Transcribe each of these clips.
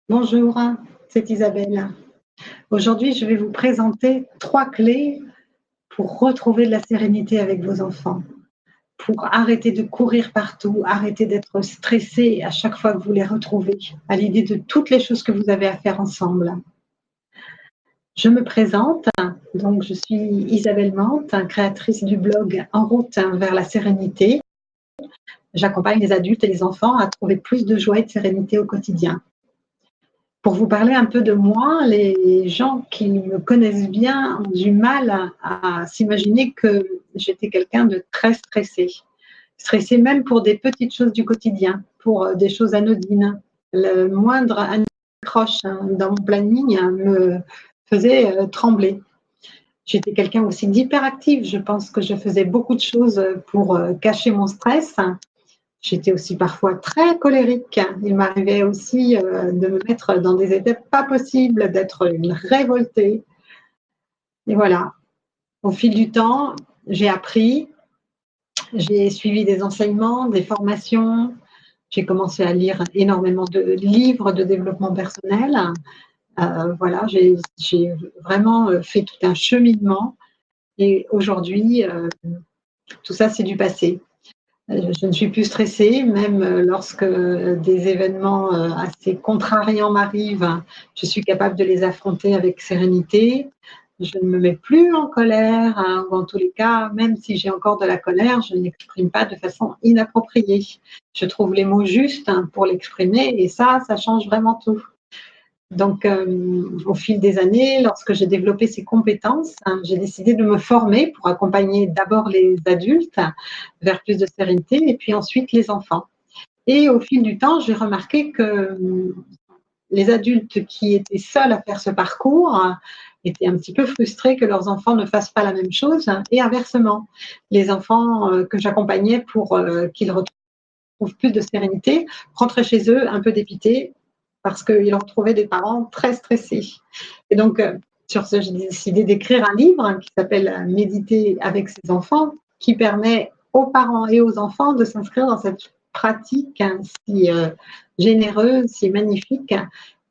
Bonjour, c'est Isabelle. Aujourd'hui, je vais vous présenter 3 clés pour retrouver de la sérénité avec vos enfants, pour arrêter de courir partout, arrêter d'être stressé à chaque fois que vous les retrouvez, à l'idée de toutes les choses que vous avez à faire ensemble. Je me présente, donc je suis Isabelle Mante, créatrice du blog En route vers la sérénité. J'accompagne les adultes et les enfants à trouver plus de joie et de sérénité au quotidien. Pour vous parler un peu de moi, les gens qui me connaissent bien ont du mal à s'imaginer que j'étais quelqu'un de très stressé. Stressé même pour des petites choses du quotidien, pour des choses anodines. Le moindre accroche dans mon planning me faisait trembler. J'étais quelqu'un aussi d'hyperactif. Je pense que je faisais beaucoup de choses pour cacher mon stress. J'étais aussi parfois très colérique. Il m'arrivait aussi de me mettre dans des états pas possibles, d'être une révoltée. Et voilà, au fil du temps, j'ai appris, j'ai suivi des enseignements, des formations, j'ai commencé à lire énormément de livres de développement personnel. Voilà, j'ai vraiment fait tout un cheminement et aujourd'hui, tout ça, c'est du passé. Je ne suis plus stressée, même lorsque des événements assez contrariants m'arrivent, je suis capable de les affronter avec sérénité. Je ne me mets plus en colère, ou en tous les cas, même si j'ai encore de la colère, je ne l'exprime pas de façon inappropriée. Je trouve les mots justes pour l'exprimer et ça change vraiment tout. Donc, au fil des années, lorsque j'ai développé ces compétences, j'ai décidé de me former pour accompagner d'abord les adultes vers plus de sérénité et puis ensuite les enfants. Et au fil du temps, j'ai remarqué que les adultes qui étaient seuls à faire ce parcours étaient un petit peu frustrés que leurs enfants ne fassent pas la même chose et inversement. Les enfants que j'accompagnais pour qu'ils retrouvent plus de sérénité rentraient chez eux un peu dépités parce qu'ils retrouvaient des parents très stressés. Et donc, sur ce, j'ai décidé d'écrire un livre qui s'appelle Méditer avec ses enfants, qui permet aux parents et aux enfants de s'inscrire dans cette pratique si généreuse, si magnifique,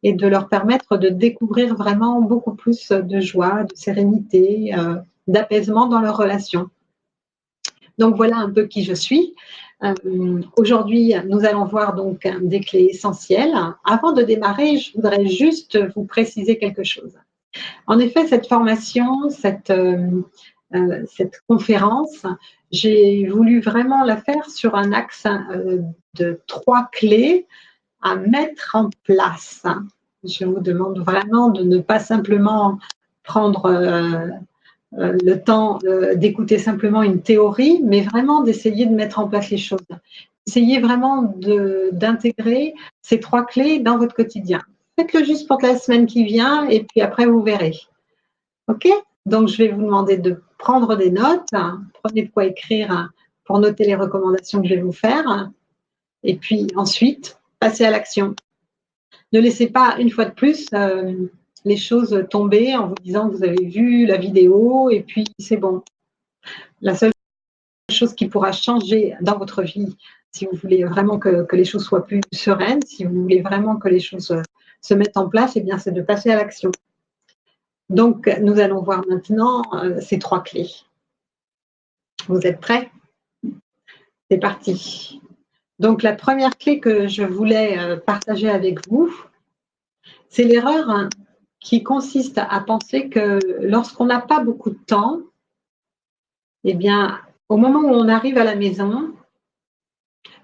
et de leur permettre de découvrir vraiment beaucoup plus de joie, de sérénité, d'apaisement dans leurs relations. Donc voilà un peu qui je suis. Aujourd'hui, nous allons voir donc des clés essentielles. Avant de démarrer, je voudrais juste vous préciser quelque chose. En effet, cette formation, cette conférence, j'ai voulu vraiment la faire sur un axe de 3 clés à mettre en place. Je vous demande vraiment de ne pas simplement prendre le temps d'écouter simplement une théorie, mais vraiment d'essayer de mettre en place les choses. Essayez vraiment d'intégrer ces 3 clés dans votre quotidien. Faites-le juste pour la semaine qui vient et puis après vous verrez. OK? Donc je vais vous demander de prendre des notes. Prenez de quoi écrire pour noter les recommandations que je vais vous faire. Et puis ensuite, passez à l'action. Ne laissez pas, une fois de plus, les choses tomber en vous disant que vous avez vu la vidéo et puis c'est bon. La seule chose qui pourra changer dans votre vie, si vous voulez vraiment que les choses soient plus sereines, si vous voulez vraiment que les choses se mettent en place, eh bien, c'est de passer à l'action. Donc, nous allons voir maintenant ces 3 clés. Vous êtes prêts? C'est parti. Donc, la première clé que je voulais partager avec vous, c'est l'erreur qui consiste à penser que lorsqu'on n'a pas beaucoup de temps, eh bien, au moment où on arrive à la maison,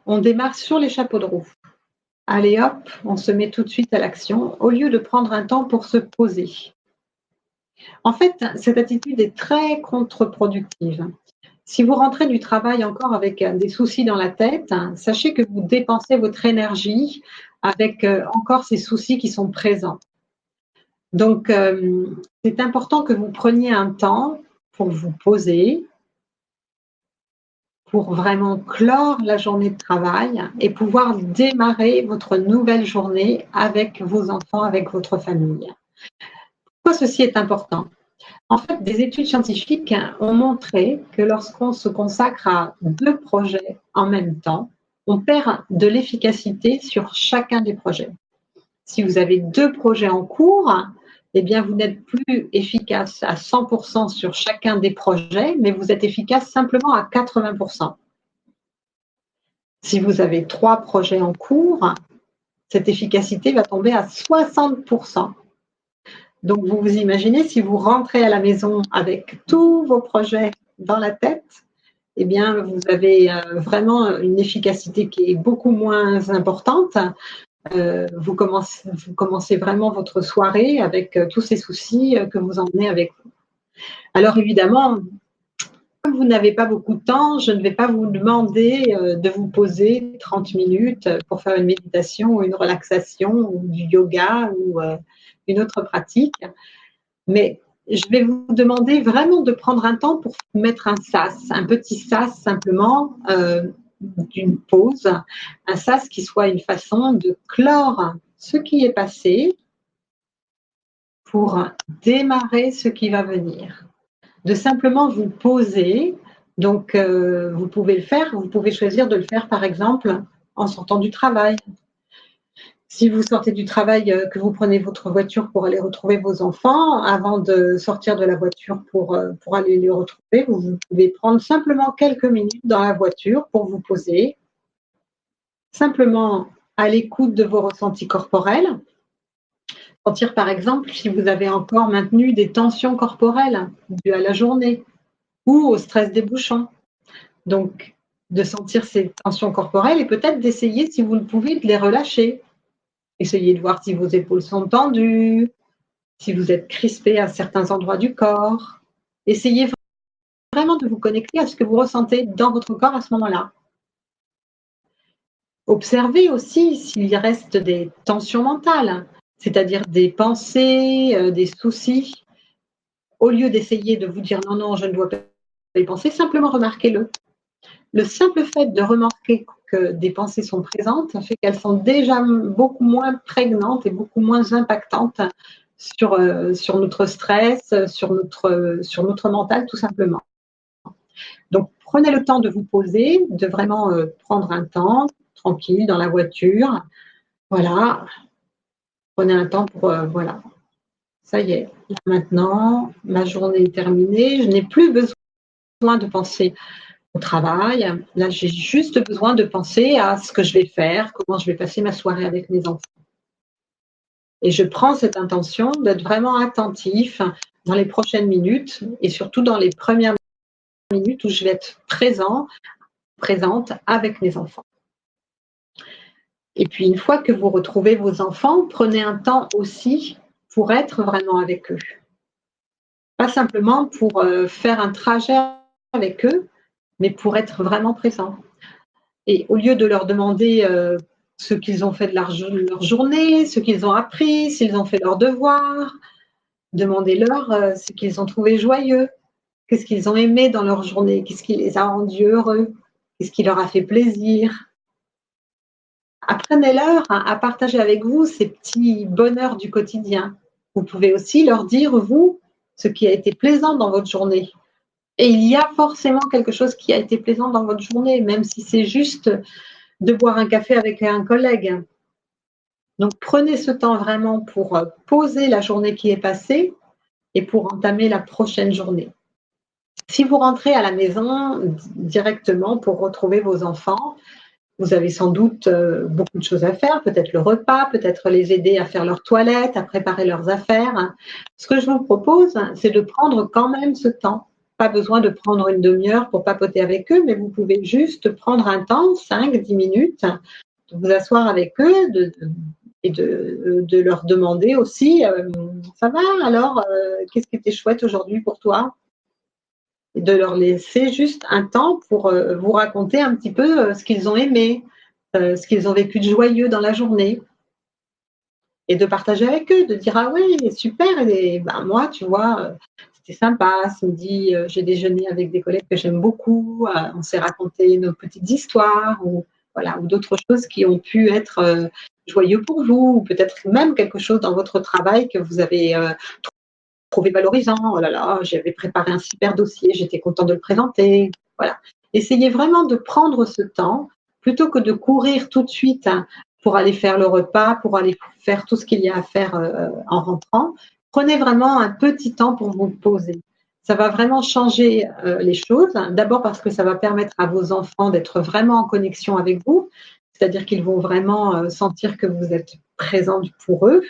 on démarre sur les chapeaux de roue. Allez hop, on se met tout de suite à l'action au lieu de prendre un temps pour se poser. En fait, cette attitude est très contre-productive. Si vous rentrez du travail encore avec des soucis dans la tête, sachez que vous dépensez votre énergie avec encore ces soucis qui sont présents. Donc, c'est important que vous preniez un temps pour vous poser, pour vraiment clore la journée de travail et pouvoir démarrer votre nouvelle journée avec vos enfants, avec votre famille. Pourquoi ceci est important? En fait, des études scientifiques ont montré que lorsqu'on se consacre à 2 projets en même temps, on perd de l'efficacité sur chacun des projets. Si vous avez 2 projets en cours, eh bien, vous n'êtes plus efficace à 100% sur chacun des projets, mais vous êtes efficace simplement à 80%. Si vous avez 3 projets en cours, cette efficacité va tomber à 60%. Donc, vous vous imaginez, si vous rentrez à la maison avec tous vos projets dans la tête, eh bien, vous avez vraiment une efficacité qui est beaucoup moins importante. Vous commencez vraiment votre soirée avec tous ces soucis que vous emmenez avec vous. Alors évidemment, comme vous n'avez pas beaucoup de temps, je ne vais pas vous demander de vous poser 30 minutes pour faire une méditation ou une relaxation ou du yoga ou une autre pratique. Mais je vais vous demander vraiment de prendre un temps pour mettre un sas, un petit sas simplement d'une pause, un sas qui soit une façon de clore ce qui est passé pour démarrer ce qui va venir. De simplement vous poser, donc vous pouvez le faire, vous pouvez choisir de le faire par exemple en sortant du travail. Si vous sortez du travail, que vous prenez votre voiture pour aller retrouver vos enfants, avant de sortir de la voiture pour aller les retrouver, vous pouvez prendre simplement quelques minutes dans la voiture pour vous poser, simplement à l'écoute de vos ressentis corporels. Sentir par exemple si vous avez encore maintenu des tensions corporelles dues à la journée ou au stress des bouchons. Donc, de sentir ces tensions corporelles et peut-être d'essayer, si vous le pouvez, de les relâcher. Essayez de voir si vos épaules sont tendues, si vous êtes crispé à certains endroits du corps. Essayez vraiment de vous connecter à ce que vous ressentez dans votre corps à ce moment-là. Observez aussi s'il reste des tensions mentales, c'est-à-dire des pensées, des soucis. Au lieu d'essayer de vous dire non, non, je ne dois pas y penser, simplement remarquez-le. Le simple fait de remarquer que des pensées sont présentes fait qu'elles sont déjà beaucoup moins prégnantes et beaucoup moins impactantes sur notre stress, sur notre mental, tout simplement. Donc, prenez le temps de vous poser, de vraiment prendre un temps tranquille dans la voiture. Voilà. Prenez un temps pour, voilà. Ça y est, maintenant, ma journée est terminée. Je n'ai plus besoin de penser au travail. Là, j'ai juste besoin de penser à ce que je vais faire, comment je vais passer ma soirée avec mes enfants. Et je prends cette intention d'être vraiment attentif dans les prochaines minutes et surtout dans les premières minutes où je vais être présente avec mes enfants. Et puis, une fois que vous retrouvez vos enfants, prenez un temps aussi pour être vraiment avec eux. Pas simplement pour faire un trajet avec eux, mais pour être vraiment présent. Et au lieu de leur demander ce qu'ils ont fait de leur journée, ce qu'ils ont appris, s'ils ont fait leurs devoirs, demandez-leur ce qu'ils ont trouvé joyeux, qu'est-ce qu'ils ont aimé dans leur journée, qu'est-ce qui les a rendus heureux, qu'est-ce qui leur a fait plaisir. Apprenez-leur à partager avec vous ces petits bonheurs du quotidien. Vous pouvez aussi leur dire, vous, ce qui a été plaisant dans votre journée. Et il y a forcément quelque chose qui a été plaisant dans votre journée, même si c'est juste de boire un café avec un collègue. Donc, prenez ce temps vraiment pour poser la journée qui est passée et pour entamer la prochaine journée. Si vous rentrez à la maison directement pour retrouver vos enfants, vous avez sans doute beaucoup de choses à faire, peut-être le repas, peut-être les aider à faire leur toilette, à préparer leurs affaires. Ce que je vous propose, c'est de prendre quand même ce temps. Pas besoin de prendre une demi-heure pour papoter avec eux, mais vous pouvez juste prendre un temps, 5-10 minutes, de vous asseoir avec eux et de leur demander aussi ça va alors, qu'est-ce qui était chouette aujourd'hui pour toi? Et de leur laisser juste un temps pour vous raconter un petit peu ce qu'ils ont aimé, ce qu'ils ont vécu de joyeux dans la journée. Et de partager avec eux, de dire ah ouais, super, et ben moi, tu vois, c'était sympa, ce midi, j'ai déjeuné avec des collègues que j'aime beaucoup, on s'est raconté nos petites histoires, ou voilà, ou d'autres choses qui ont pu être joyeux pour vous, ou peut-être même quelque chose dans votre travail que vous avez trouvé valorisant. Oh là là, j'avais préparé un super dossier, j'étais contente de le présenter. Voilà. Essayez vraiment de prendre ce temps plutôt que de courir tout de suite pour aller faire le repas, pour aller faire tout ce qu'il y a à faire en rentrant. Prenez vraiment un petit temps pour vous poser. Ça va vraiment changer les choses. D'abord parce que ça va permettre à vos enfants d'être vraiment en connexion avec vous, c'est-à-dire qu'ils vont vraiment sentir que vous êtes présente pour eux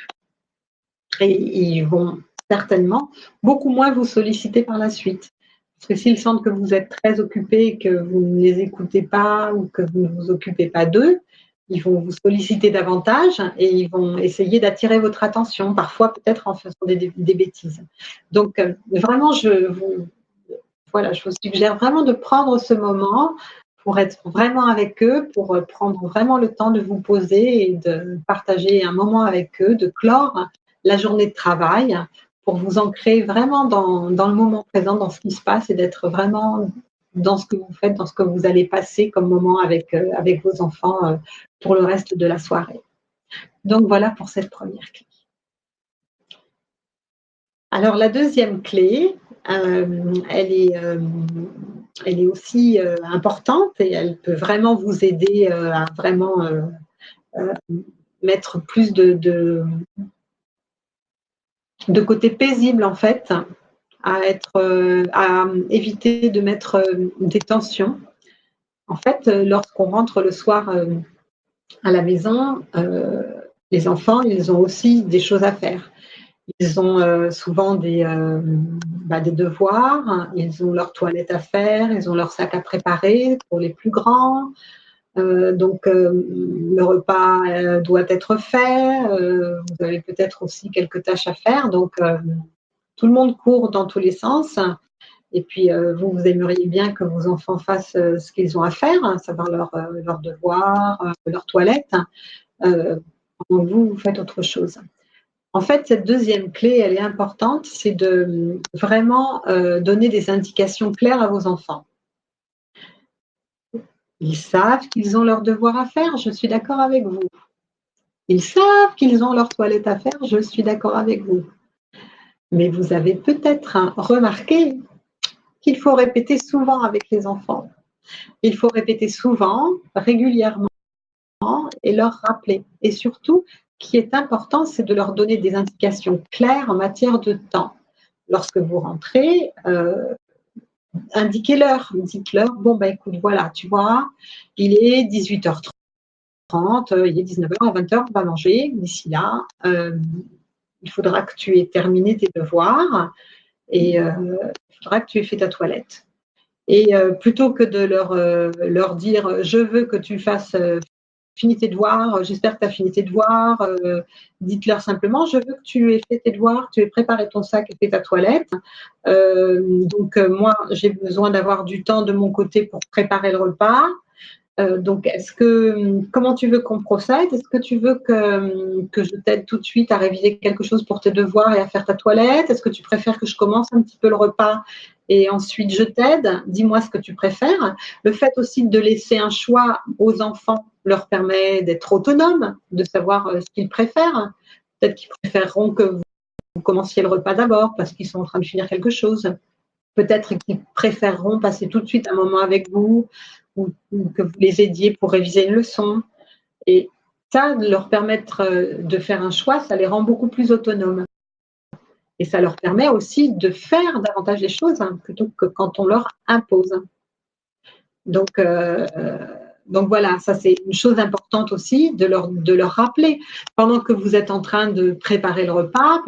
et ils vont certainement beaucoup moins vous solliciter par la suite. Parce que s'ils sentent que vous êtes très occupé, que vous ne les écoutez pas ou que vous ne vous occupez pas d'eux, ils vont vous solliciter davantage et ils vont essayer d'attirer votre attention, parfois peut-être en faisant des bêtises. Donc vraiment, voilà, je vous suggère vraiment de prendre ce moment pour être vraiment avec eux, pour prendre vraiment le temps de vous poser et de partager un moment avec eux, de clore la journée de travail pour vous ancrer vraiment dans le moment présent, dans ce qui se passe et d'être vraiment dans ce que vous faites, dans ce que vous allez passer comme moment avec vos enfants pour le reste de la soirée. Donc voilà pour cette première clé. Alors la deuxième clé, elle est aussi importante et elle peut vraiment vous aider à vraiment mettre plus de côté paisible en fait, à éviter de mettre des tensions. En fait, lorsqu'on rentre le soir à la maison, les enfants, ils ont aussi des choses à faire. Ils ont souvent des devoirs, ils ont leur toilette à faire, ils ont leur sac à préparer pour les plus grands. Donc, le repas doit être fait. Vous avez peut-être aussi quelques tâches à faire. Donc, tout le monde court dans tous les sens. Et puis, vous aimeriez bien que vos enfants fassent ce qu'ils ont à faire, savoir leurs devoirs, leur toilette. Donc, vous faites autre chose. En fait, cette deuxième clé, elle est importante, c'est de vraiment donner des indications claires à vos enfants. Ils savent qu'ils ont leurs devoirs à faire, je suis d'accord avec vous. Ils savent qu'ils ont leur toilette à faire, je suis d'accord avec vous. Mais vous avez peut-être remarqué qu'il faut répéter souvent avec les enfants. Il faut répéter souvent, régulièrement, et leur rappeler. Et surtout, ce qui est important, c'est de leur donner des indications claires en matière de temps. Lorsque vous rentrez, indiquez-leur, dites-leur, bon, écoute, voilà, tu vois, il est 18h30, il est 19h, à 20h, on va manger. D'ici là, il faudra que tu aies terminé tes devoirs et il faudra que tu aies fait ta toilette. Et plutôt que de leur dire, je veux que tu fasses fini tes devoirs, j'espère que tu as fini tes devoirs, dites-leur simplement, je veux que tu aies fait tes devoirs, que tu aies préparé ton sac et fait ta toilette. Donc, moi, j'ai besoin d'avoir du temps de mon côté pour préparer le repas. Donc, comment tu veux qu'on procède? Est-ce que tu veux que je t'aide tout de suite à réviser quelque chose pour tes devoirs et à faire ta toilette? Est-ce que tu préfères que je commence un petit peu le repas et ensuite je t'aide? Dis-moi ce que tu préfères. Le fait aussi de laisser un choix aux enfants leur permet d'être autonomes, de savoir ce qu'ils préfèrent. Peut-être qu'ils préféreront que vous commenciez le repas d'abord parce qu'ils sont en train de finir quelque chose. Peut-être qu'ils préféreront passer tout de suite un moment avec vous ou que vous les aidiez pour réviser une leçon. Et ça, leur permettre de faire un choix, ça les rend beaucoup plus autonomes. Et ça leur permet aussi de faire davantage les choses plutôt que quand on leur impose. Donc voilà, ça c'est une chose importante aussi de leur rappeler. Pendant que vous êtes en train de préparer le repas,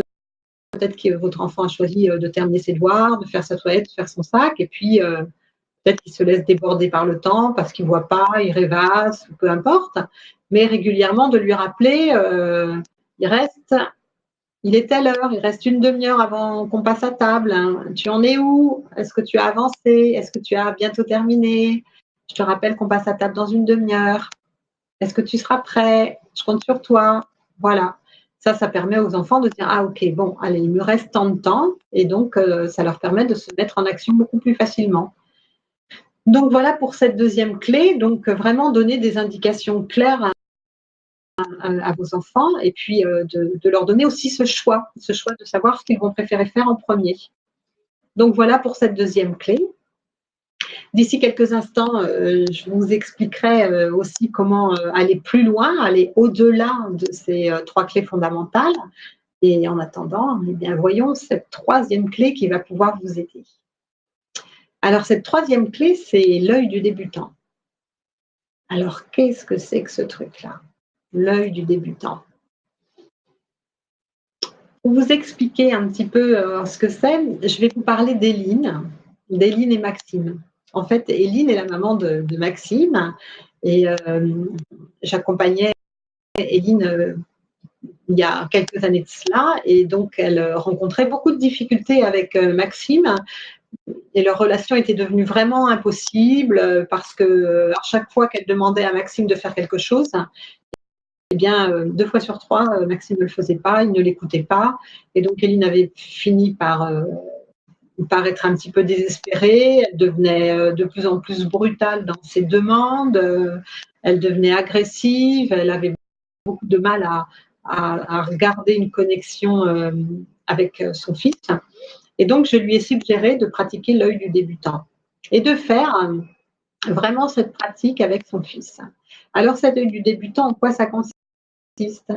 peut-être que votre enfant a choisi de terminer ses devoirs, de faire sa toilette, de faire son sac, et puis peut-être qu'il se laisse déborder par le temps parce qu'il ne voit pas, il rêvasse, peu importe. Mais régulièrement de lui rappeler, il est telle heure, il reste une demi-heure avant qu'on passe à table. Hein. Tu en es où? Est-ce que tu as avancé? Est-ce que tu as bientôt terminé? Je te rappelle qu'on passe à table dans une demi-heure. Est-ce que tu seras prêt? Je compte sur toi. Voilà. Ça permet aux enfants de dire, ah ok, bon, allez, il me reste tant de temps. Et donc, ça leur permet de se mettre en action beaucoup plus facilement. Donc, voilà pour cette deuxième clé. Donc, vraiment donner des indications claires à vos enfants et puis de leur donner aussi ce choix de savoir ce qu'ils vont préférer faire en premier. Donc, voilà pour cette deuxième clé. D'ici quelques instants, je vous expliquerai aussi comment aller plus loin, aller au-delà de ces 3 clés fondamentales. Et en attendant, eh bien, voyons cette troisième clé qui va pouvoir vous aider. Alors, cette troisième clé, c'est l'œil du débutant. Alors, qu'est-ce que c'est que ce truc-là? L'œil du débutant. Pour vous expliquer un petit peu ce que c'est, je vais vous parler d'Éline et Maxime. En fait, Éline est la maman de Maxime et j'accompagnais Éline il y a quelques années de cela et donc elle rencontrait beaucoup de difficultés avec Maxime et leur relation était devenue vraiment impossible parce que à chaque fois qu'elle demandait à Maxime de faire quelque chose, eh bien, 2 fois sur 3, Maxime ne le faisait pas, il ne l'écoutait pas. Et donc, Éline avait fini par être un petit peu désespérée. Elle devenait de plus en plus brutale dans ses demandes. Elle devenait agressive. Elle avait beaucoup de mal à regarder une connexion avec son fils. Et donc, je lui ai suggéré de pratiquer l'œil du débutant et de faire vraiment cette pratique avec son fils. Alors, cet œil du débutant, en quoi ça consiste?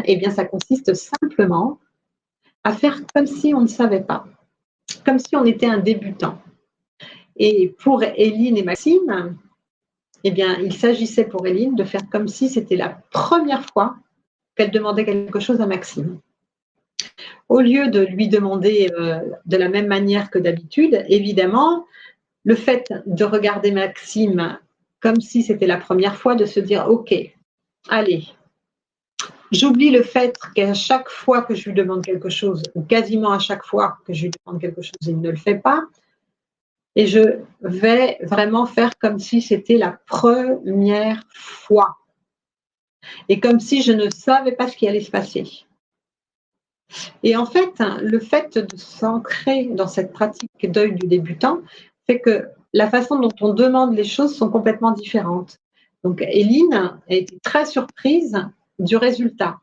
Eh bien, ça consiste simplement à faire comme si on ne savait pas, comme si on était un débutant. Et pour Éline et Maxime, eh bien, il s'agissait pour Éline de faire comme si c'était la première fois qu'elle demandait quelque chose à Maxime. Au lieu de lui demander de la même manière que d'habitude, évidemment, le fait de regarder Maxime comme si c'était la première fois, de se dire « Ok, allez, j'oublie le fait qu'à chaque fois que je lui demande quelque chose, ou quasiment à chaque fois que je lui demande quelque chose, il ne le fait pas. Et je vais vraiment faire comme si c'était la première fois. Et comme si je ne savais pas ce qui allait se passer. Et en fait, le fait de s'ancrer dans cette pratique d'œil du débutant fait que la façon dont on demande les choses sont complètement différentes. Donc, Éline a été très surprise du résultat.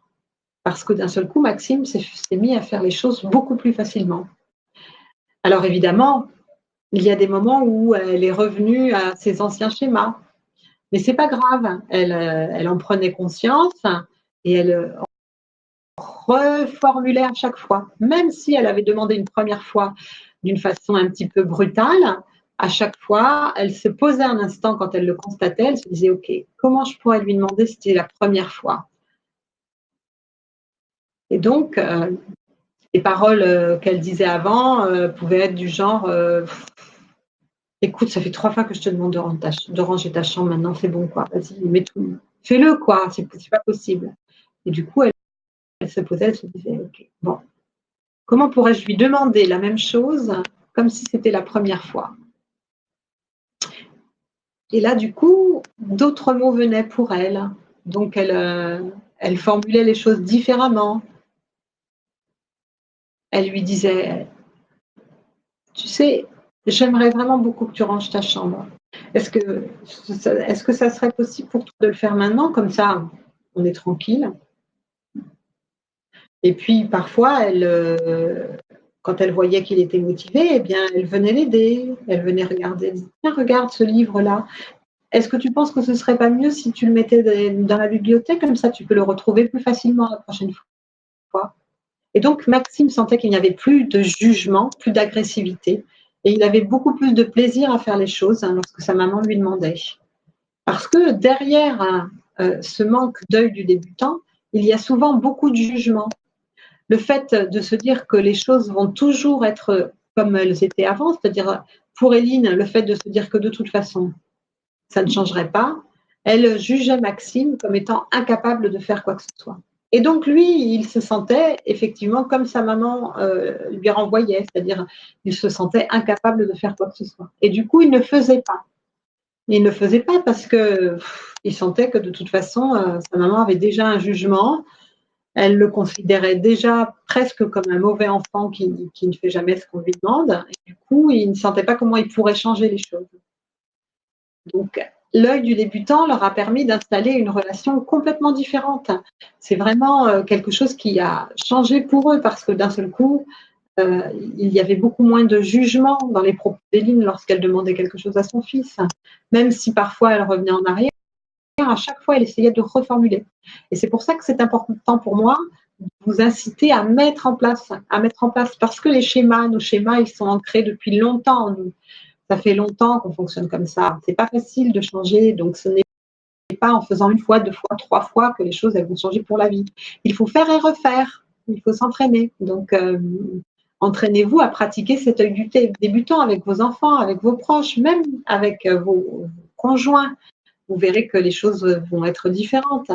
Parce que d'un seul coup, Maxime s'est mis à faire les choses beaucoup plus facilement. Alors évidemment, il y a des moments où elle est revenue à ses anciens schémas. Mais ce n'est pas grave, elle en prenait conscience et elle reformulait à chaque fois. Même si elle avait demandé une première fois d'une façon un petit peu brutale, à chaque fois, elle se posait un instant quand elle le constatait, elle se disait « Ok, comment je pourrais lui demander si c'était la première fois ?» Et donc, les paroles qu'elle disait avant pouvaient être du genre écoute, ça fait 3 fois que je te demande de ranger ta chambre maintenant, c'est bon quoi, vas-y, mets tout, fais-le quoi, c'est pas possible. Et du coup, elle se posait, elle se disait ok, bon, comment pourrais-je lui demander la même chose comme si c'était la première fois? Et là, du coup, d'autres mots venaient pour elle. Donc, elle formulait les choses différemment. Elle lui disait tu sais, j'aimerais vraiment beaucoup que tu ranges ta chambre. Est-ce que ça serait possible pour toi de le faire maintenant? Comme ça, on est tranquille. Et puis, parfois, quand elle voyait qu'il était motivé, eh bien, elle venait l'aider. Elle venait regarder. Elle disait, tiens, regarde ce livre-là. Est-ce que tu penses que ce serait pas mieux si tu le mettais dans la bibliothèque? Comme ça, tu peux le retrouver plus facilement la prochaine fois. Et donc, Maxime sentait qu'il n'y avait plus de jugement, plus d'agressivité. Et il avait beaucoup plus de plaisir à faire les choses lorsque sa maman lui demandait. Parce que derrière ce manque d'œil du débutant, il y a souvent beaucoup de jugement. Le fait de se dire que les choses vont toujours être comme elles étaient avant, c'est-à-dire pour Éline, le fait de se dire que de toute façon, ça ne changerait pas, elle jugeait Maxime comme étant incapable de faire quoi que ce soit. Et donc lui, il se sentait effectivement comme sa maman lui renvoyait, c'est-à-dire il se sentait incapable de faire quoi que ce soit. Et du coup, il ne faisait pas. Il ne faisait pas parce qu'il sentait que de toute façon, sa maman avait déjà un jugement. Elle le considérait déjà presque comme un mauvais enfant qui ne fait jamais ce qu'on lui demande. Et du coup, il ne sentait pas comment il pourrait changer les choses. Donc, l'œil du débutant leur a permis d'installer une relation complètement différente. C'est vraiment quelque chose qui a changé pour eux parce que d'un seul coup, il y avait beaucoup moins de jugement dans les propos d'Éline lorsqu'elle demandait quelque chose à son fils. Même si parfois elle revenait en arrière, à chaque fois elle essayait de reformuler. Et c'est pour ça que c'est important pour moi de vous inciter à mettre en place, parce que les schémas, nos schémas, ils sont ancrés depuis longtemps. Ça fait longtemps qu'on fonctionne comme ça. C'est pas facile de changer, donc ce n'est pas en faisant une fois, deux fois, trois fois que les choses elles vont changer pour la vie. Il faut faire et refaire. Il faut s'entraîner. Donc, entraînez-vous à pratiquer cet œil du débutant avec vos enfants, avec vos proches, même avec vos conjoints. Vous verrez que les choses vont être différentes.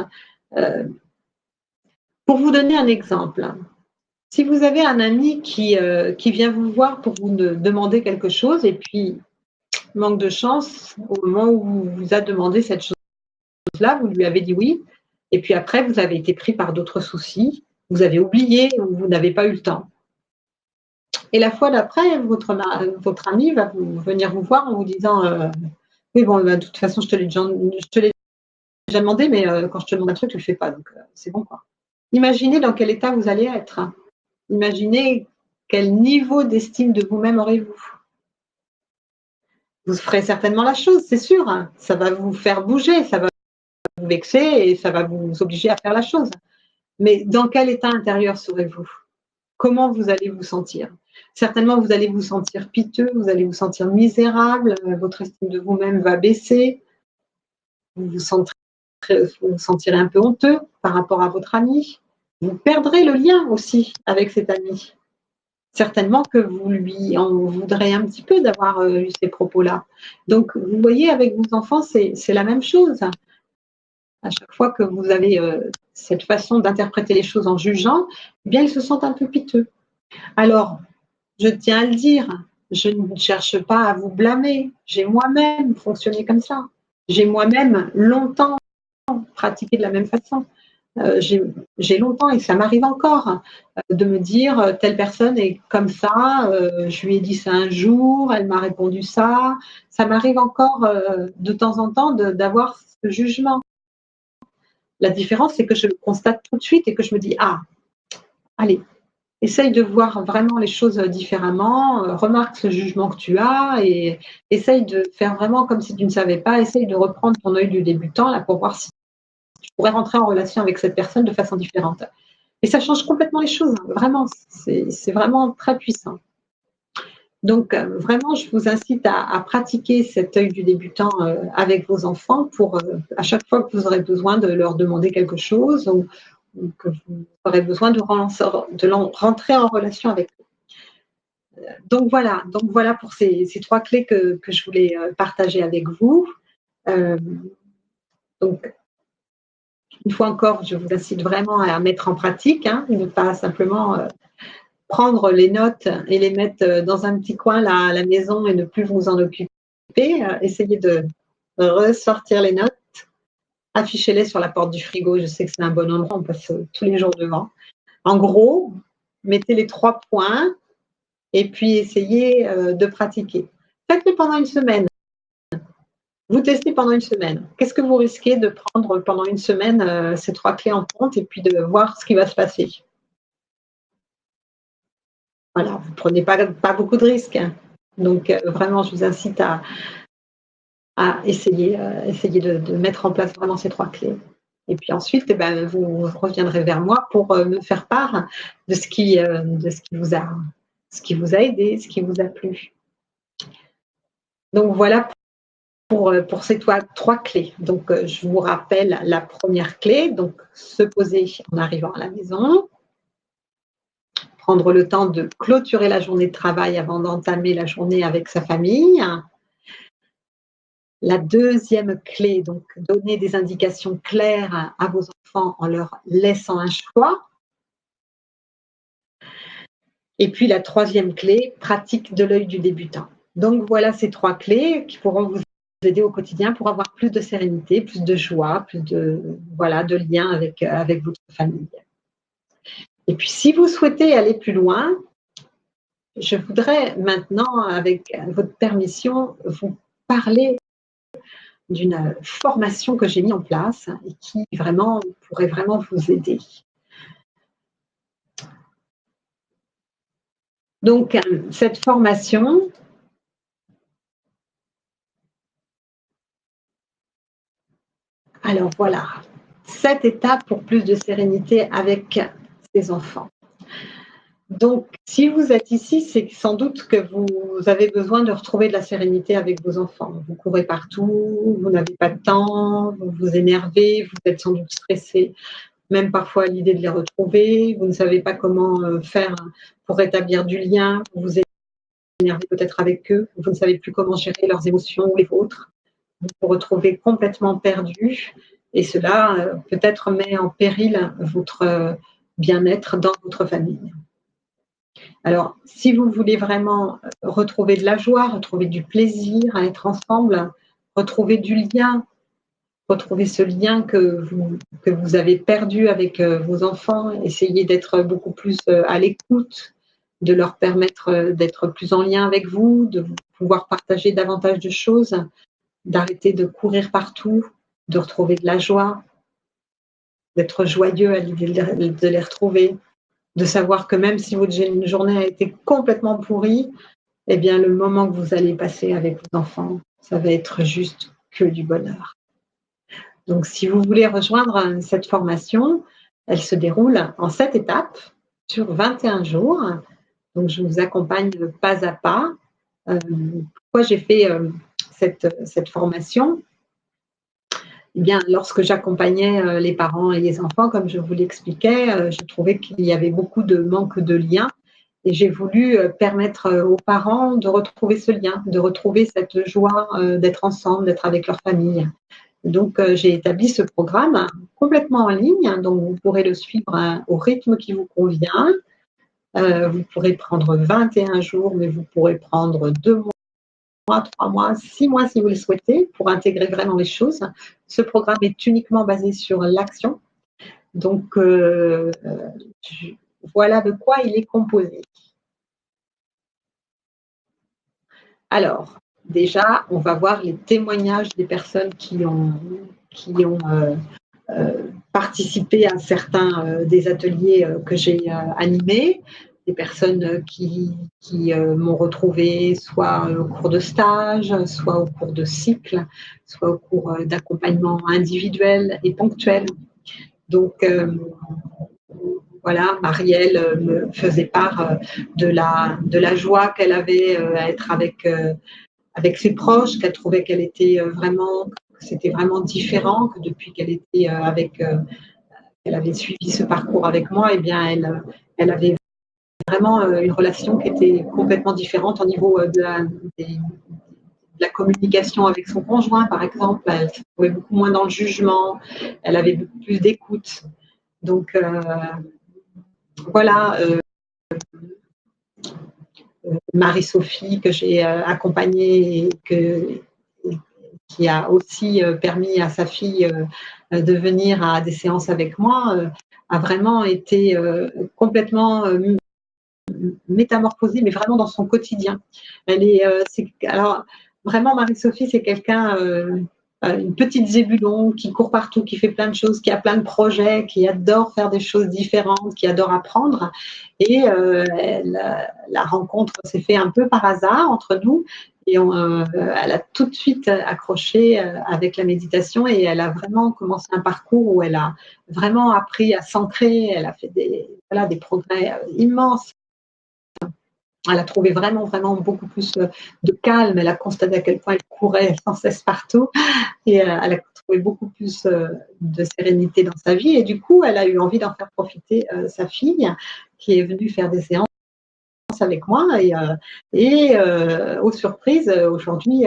Pour vous donner un exemple, si vous avez un ami qui vient vous voir pour vous demander quelque chose et puis, manque de chance, au moment où vous a demandé cette chose-là, vous lui avez dit oui, et puis après, vous avez été pris par d'autres soucis, vous avez oublié ou vous n'avez pas eu le temps. Et la fois d'après, votre ami va venir vous voir en vous disant oui, bon, de toute façon, je te l'ai déjà demandé, mais quand je te demande un truc, tu ne le fais pas, donc c'est bon, quoi. Imaginez dans quel état vous allez être. Imaginez quel niveau d'estime de vous-même aurez-vous. Vous ferez certainement la chose, c'est sûr. Ça va vous faire bouger, ça va vous vexer et ça va vous obliger à faire la chose. Mais dans quel état intérieur serez-vous? Comment vous allez vous sentir? Certainement, vous allez vous sentir piteux, vous allez vous sentir misérable, votre estime de vous-même va baisser, vous vous sentirez un peu honteux par rapport à votre ami. Vous perdrez le lien aussi avec cet ami. Certainement que vous lui en voudrez un petit peu d'avoir eu ces propos-là. Donc, vous voyez, avec vos enfants, c'est la même chose. À chaque fois que vous avez cette façon d'interpréter les choses en jugeant, eh bien, ils se sentent un peu piteux. Alors, je tiens à le dire, je ne cherche pas à vous blâmer. J'ai moi-même fonctionné comme ça. J'ai moi-même longtemps pratiqué de la même façon. J'ai longtemps, et ça m'arrive encore, de me dire telle personne est comme ça, je lui ai dit ça un jour, elle m'a répondu ça. Ça m'arrive encore de temps en temps d'avoir ce jugement. La différence, c'est que je le constate tout de suite et que je me dis ah, allez, essaye de voir vraiment les choses différemment, remarque ce jugement que tu as et essaye de faire vraiment comme si tu ne savais pas, essaye de reprendre ton œil du débutant là pour voir si tu pourrais rentrer en relation avec cette personne de façon différente. Et ça change complètement les choses, hein. Vraiment, c'est vraiment très puissant. Donc, vraiment, je vous incite à pratiquer cet œil du débutant avec vos enfants pour, à chaque fois que vous aurez besoin de leur demander quelque chose ou que vous aurez besoin de rentrer en relation avec eux. Donc voilà pour ces trois clés que je voulais partager avec vous. Donc, une fois encore, je vous incite vraiment à mettre en pratique, hein, ne pas simplement prendre les notes et les mettre dans un petit coin là, à la maison et ne plus vous en occuper. Essayez de ressortir les notes, affichez-les sur la porte du frigo. Je sais que c'est un bon endroit, on passe tous les jours devant. En gros, mettez les 3 points et puis essayez de pratiquer. Faites-le pendant une semaine. Vous testez pendant une semaine. Qu'est-ce que vous risquez de prendre pendant une semaine ces 3 clés en compte et puis de voir ce qui va se passer? Voilà, vous ne prenez pas beaucoup de risques, hein. Donc, vraiment, je vous incite à essayer de mettre en place vraiment ces 3 clés. Et puis ensuite, eh ben, vous reviendrez vers moi pour me faire part de ce qui vous a aidé, ce qui vous a plu. Donc voilà pour ces 3 clés. Donc, je vous rappelle la première clé, donc se poser en arrivant à la maison, prendre le temps de clôturer la journée de travail avant d'entamer la journée avec sa famille. La deuxième clé, donc donner des indications claires à vos enfants en leur laissant un choix. Et puis la troisième clé, pratique de l'œil du débutant. Donc voilà ces 3 clés qui pourront vous aider au quotidien pour avoir plus de sérénité, plus de joie, plus de lien avec votre famille. Et puis si vous souhaitez aller plus loin, je voudrais maintenant, avec votre permission, vous parler d'une formation que j'ai mise en place et qui vraiment pourrait vraiment vous aider. Donc, cette formation, alors voilà, 7 étapes pour plus de sérénité avec ses enfants. Donc, si vous êtes ici, c'est sans doute que vous avez besoin de retrouver de la sérénité avec vos enfants. Vous courez partout, vous n'avez pas de temps, vous vous énervez, vous êtes sans doute stressé, même parfois à l'idée de les retrouver, vous ne savez pas comment faire pour rétablir du lien, vous vous énervez peut-être avec eux, vous ne savez plus comment gérer leurs émotions ou les vôtres, vous vous retrouvez complètement perdu et cela peut-être met en péril votre bien-être dans votre famille. Alors, si vous voulez vraiment retrouver de la joie, retrouver du plaisir à être ensemble, retrouver du lien, retrouver ce lien que vous avez perdu avec vos enfants, essayer d'être beaucoup plus à l'écoute, de leur permettre d'être plus en lien avec vous, de pouvoir partager davantage de choses, d'arrêter de courir partout, de retrouver de la joie, d'être joyeux à l'idée de les retrouver, de savoir que même si votre journée a été complètement pourrie, eh bien, le moment que vous allez passer avec vos enfants, ça va être juste que du bonheur. Donc, si vous voulez rejoindre cette formation, elle se déroule en 7 étapes sur 21 jours. Donc, je vous accompagne pas à pas. Pourquoi j'ai fait cette formation? Eh bien, lorsque j'accompagnais les parents et les enfants, comme je vous l'expliquais, je trouvais qu'il y avait beaucoup de manque de lien. Et j'ai voulu permettre aux parents de retrouver ce lien, de retrouver cette joie d'être ensemble, d'être avec leur famille. Donc, j'ai établi ce programme complètement en ligne, donc vous pourrez le suivre au rythme qui vous convient. Vous pourrez prendre 21 jours, mais vous pourrez prendre 2 mois, 3 mois, 6 mois si vous le souhaitez, pour intégrer vraiment les choses. Ce programme est uniquement basé sur l'action. Donc, voilà de quoi il est composé. Alors, déjà, on va voir les témoignages des personnes qui ont participé à certains des ateliers que j'ai animés, des personnes qui m'ont retrouvée soit au cours de stage, soit au cours de cycle, soit au cours d'accompagnement individuel et ponctuel. Donc, voilà, Marielle me faisait part de la joie qu'elle avait à être avec ses proches, qu'elle trouvait qu'elle était vraiment, que c'était vraiment différent, que depuis qu'elle était elle avait suivi ce parcours avec moi, eh bien, elle avait vraiment une relation qui était complètement différente au niveau de la communication avec son conjoint, par exemple. Elle se trouvait beaucoup moins dans le jugement, elle avait beaucoup plus d'écoute. Donc, voilà, Marie-Sophie que j'ai accompagnée et qui a aussi permis à sa fille de venir à des séances avec moi, a vraiment été complètement métamorphosée, mais vraiment dans son quotidien. Alors, vraiment, Marie-Sophie, c'est quelqu'un, une petite zébulon qui court partout, qui fait plein de choses, qui a plein de projets, qui adore faire des choses différentes, qui adore apprendre. Et la rencontre s'est faite un peu par hasard entre nous. Et elle a tout de suite accroché avec la méditation et elle a vraiment commencé un parcours où elle a vraiment appris à s'ancrer. Elle a fait des progrès immenses. Elle a trouvé vraiment, vraiment beaucoup plus de calme. Elle a constaté à quel point elle courait sans cesse partout. Et elle a trouvé beaucoup plus de sérénité dans sa vie. Et du coup, elle a eu envie d'en faire profiter sa fille, qui est venue faire des séances avec moi. Et aux surprises, aujourd'hui,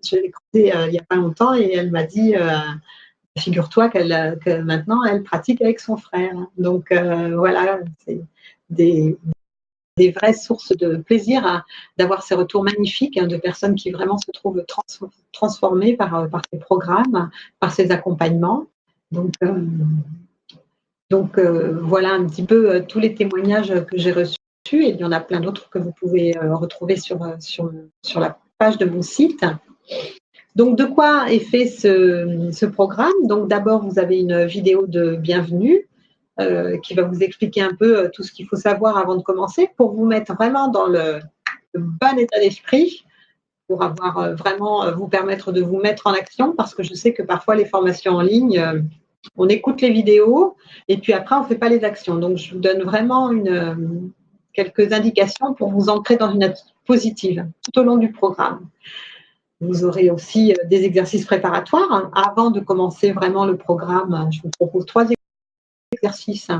je l'ai croisée il n'y a pas longtemps et elle m'a dit figure-toi que maintenant, elle pratique avec son frère. Donc, voilà, c'est des vraies sources de plaisir d'avoir ces retours magnifiques de personnes qui vraiment se trouvent transformées par ces programmes, par ces accompagnements. Donc, voilà un petit peu tous les témoignages que j'ai reçus et il y en a plein d'autres que vous pouvez retrouver sur la page de mon site. Donc, de quoi est fait ce programme? Donc, d'abord, vous avez une vidéo de bienvenue qui va vous expliquer un peu tout ce qu'il faut savoir avant de commencer pour vous mettre vraiment dans le bon état d'esprit, pour avoir vraiment vous permettre de vous mettre en action, parce que je sais que parfois les formations en ligne, on écoute les vidéos et puis après on ne fait pas les actions. Donc je vous donne vraiment quelques indications pour vous ancrer dans une attitude positive tout au long du programme. Vous aurez aussi des exercices préparatoires. Avant de commencer vraiment le programme, je vous propose 3 exercices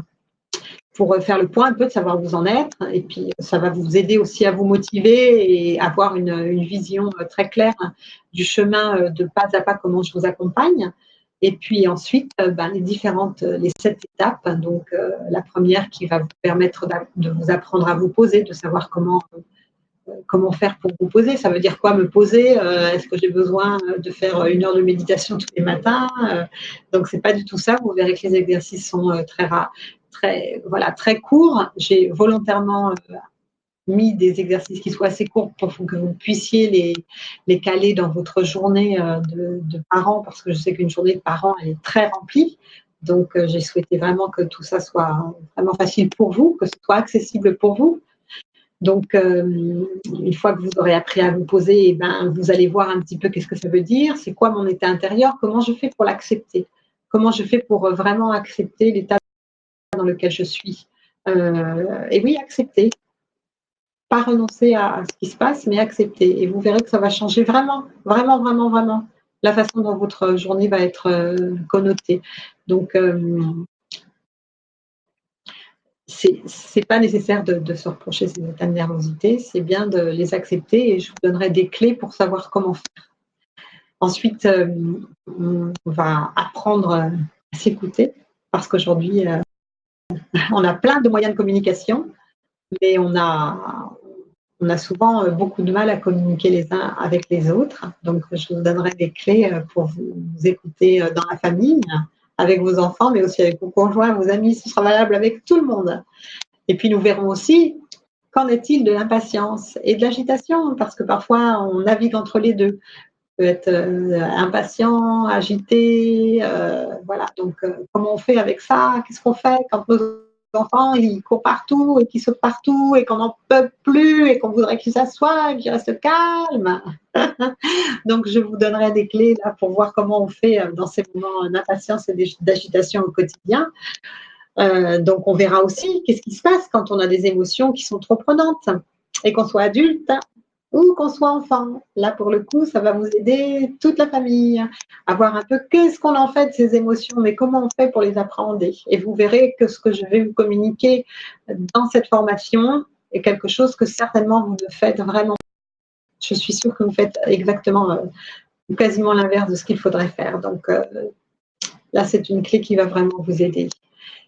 pour faire le point un peu de savoir où vous en êtes. Et puis, ça va vous aider aussi à vous motiver et avoir une vision très claire du chemin de pas à pas, comment je vous accompagne. Et puis ensuite, les 7 étapes. Donc, la première qui va vous permettre de vous apprendre à vous poser, de savoir comment faire pour vous poser. Ça veut dire quoi me poser? Est-ce que j'ai besoin de faire 1 heure de méditation tous les matins? Donc, c'est pas du tout ça. Vous verrez que les exercices sont très courts. J'ai volontairement mis des exercices qui soient assez courts pour que vous puissiez les caler dans votre journée de parents, parce que je sais qu'une journée de parents, elle est très remplie. Donc, j'ai souhaité vraiment que tout ça soit vraiment facile pour vous, que ce soit accessible pour vous. Donc, une fois que vous aurez appris à vous poser, vous allez voir un petit peu qu'est-ce que ça veut dire, c'est quoi mon état intérieur, comment je fais pour l'accepter, comment je fais pour vraiment accepter l'état dans lequel je suis. Et oui, accepter, pas renoncer à ce qui se passe, mais accepter. Et vous verrez que ça va changer vraiment, vraiment, vraiment, vraiment la façon dont votre journée va être connotée. Donc, c'est pas nécessaire de se reprocher ces états de nervosité, c'est bien de les accepter et je vous donnerai des clés pour savoir comment faire. Ensuite, on va apprendre à s'écouter, parce qu'aujourd'hui, on a plein de moyens de communication, mais on a souvent beaucoup de mal à communiquer les uns avec les autres. Donc, je vous donnerai des clés pour vous écouter dans la famille, avec vos enfants, mais aussi avec vos conjoints, vos amis. Ce sera valable avec tout le monde. Et puis, nous verrons aussi qu'en est-il de l'impatience et de l'agitation, parce que parfois, on navigue entre les deux. On peut être impatient, agité, voilà. Donc, comment on fait avec ça? Qu'est-ce qu'on fait quand nos enfants, ils courent partout et qu'ils sautent partout et qu'on n'en peut plus et qu'on voudrait qu'ils s'assoient et qu'ils restent calmes? Donc, je vous donnerai des clés là pour voir comment on fait dans ces moments d'impatience et d'agitation au quotidien. Donc, on verra aussi qu'est-ce qui se passe quand on a des émotions qui sont trop prenantes, et qu'on soit adulte ou qu'on soit enfant. Là, pour le coup, ça va vous aider, toute la famille, à voir un peu qu'est-ce qu'on en fait de ces émotions, mais comment on fait pour les appréhender. Et vous verrez que ce que je vais vous communiquer dans cette formation est quelque chose que certainement vous ne faites vraiment. Je suis sûre que vous faites exactement, quasiment l'inverse de ce qu'il faudrait faire. Donc, là, c'est une clé qui va vraiment vous aider.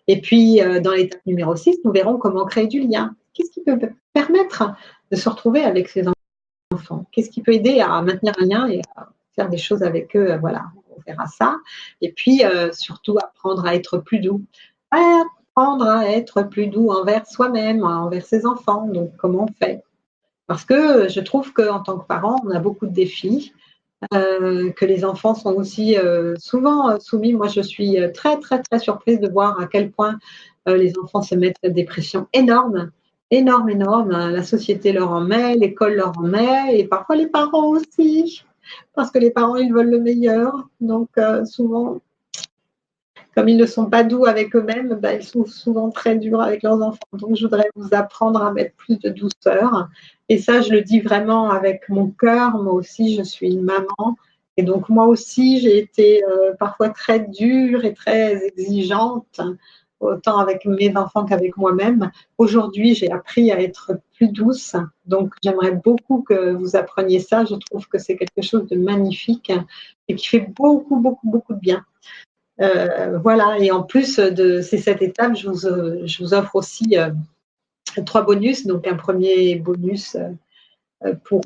Et puis, dans l'étape numéro 6, nous verrons comment créer du lien. Qu'est-ce qui peut permettre de se retrouver avec ses enfants? Qu'est-ce qui peut aider à maintenir un lien et à faire des choses avec eux? Voilà, on verra ça. Et puis, surtout, apprendre à être plus doux. Apprendre à être plus doux envers soi-même, envers ses enfants. Donc, comment on fait? Parce que je trouve qu'en tant que parent, on a beaucoup de défis. Que les enfants sont aussi souvent soumis. Moi, je suis très, très, très surprise de voir à quel point les enfants se mettent des pressions énormes, énormes, énormes. La société leur en met, l'école leur en met, et parfois les parents aussi, parce que les parents, ils veulent le meilleur. Donc, souvent, comme ils ne sont pas doux avec eux-mêmes, ils sont souvent très durs avec leurs enfants. Donc, je voudrais vous apprendre à mettre plus de douceur. Et ça, je le dis vraiment avec mon cœur. Moi aussi, je suis une maman. Et donc, moi aussi, j'ai été parfois très dure et très exigeante, autant avec mes enfants qu'avec moi-même. Aujourd'hui, j'ai appris à être plus douce. Donc, j'aimerais beaucoup que vous appreniez ça. Je trouve que c'est quelque chose de magnifique et qui fait beaucoup, beaucoup, beaucoup de bien. Voilà, et en plus de ces 7 étapes, je vous offre aussi 3 bonus. Donc, un premier bonus pour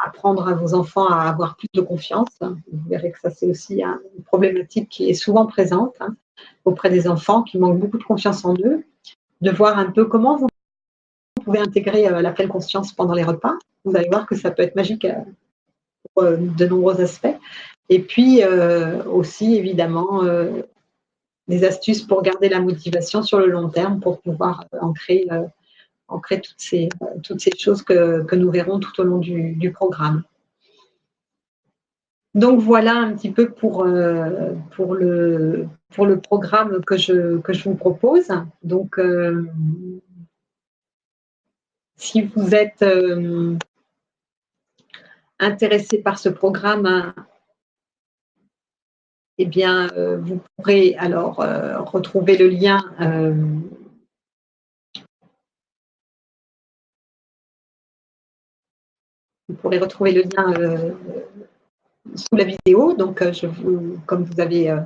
apprendre à vos enfants à avoir plus de confiance. Vous verrez que ça, c'est aussi une problématique qui est souvent présente auprès des enfants qui manquent beaucoup de confiance en eux. De voir un peu comment vous pouvez intégrer la pleine conscience pendant les repas. Vous allez voir que ça peut être magique pour de nombreux aspects. Et puis aussi, évidemment, des astuces pour garder la motivation sur le long terme, pour pouvoir ancrer toutes ces choses que nous verrons tout au long du programme. Donc voilà un petit peu pour le programme que je vous propose. Donc, si vous êtes intéressé par ce programme, hein, eh bien, vous pourrez alors retrouver le lien. Vous pourrez retrouver le lien sous la vidéo. Donc, comme vous avez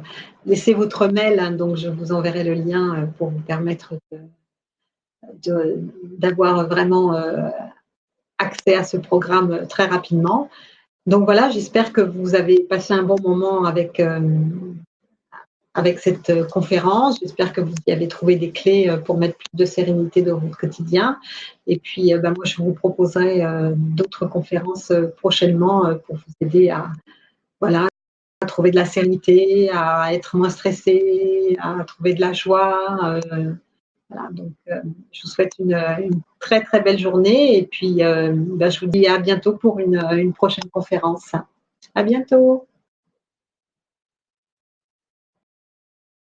laissé votre mail, hein, donc je vous enverrai le lien pour vous permettre d'avoir vraiment accès à ce programme très rapidement. Donc voilà, j'espère que vous avez passé un bon moment avec cette conférence. J'espère que vous y avez trouvé des clés pour mettre plus de sérénité dans votre quotidien. Et puis, moi, je vous proposerai d'autres conférences prochainement pour vous aider à, voilà, à trouver de la sérénité, à être moins stressé, à trouver de la joie. Voilà, donc, je vous souhaite une très, très belle journée. Et puis, je vous dis à bientôt pour une prochaine conférence. À bientôt.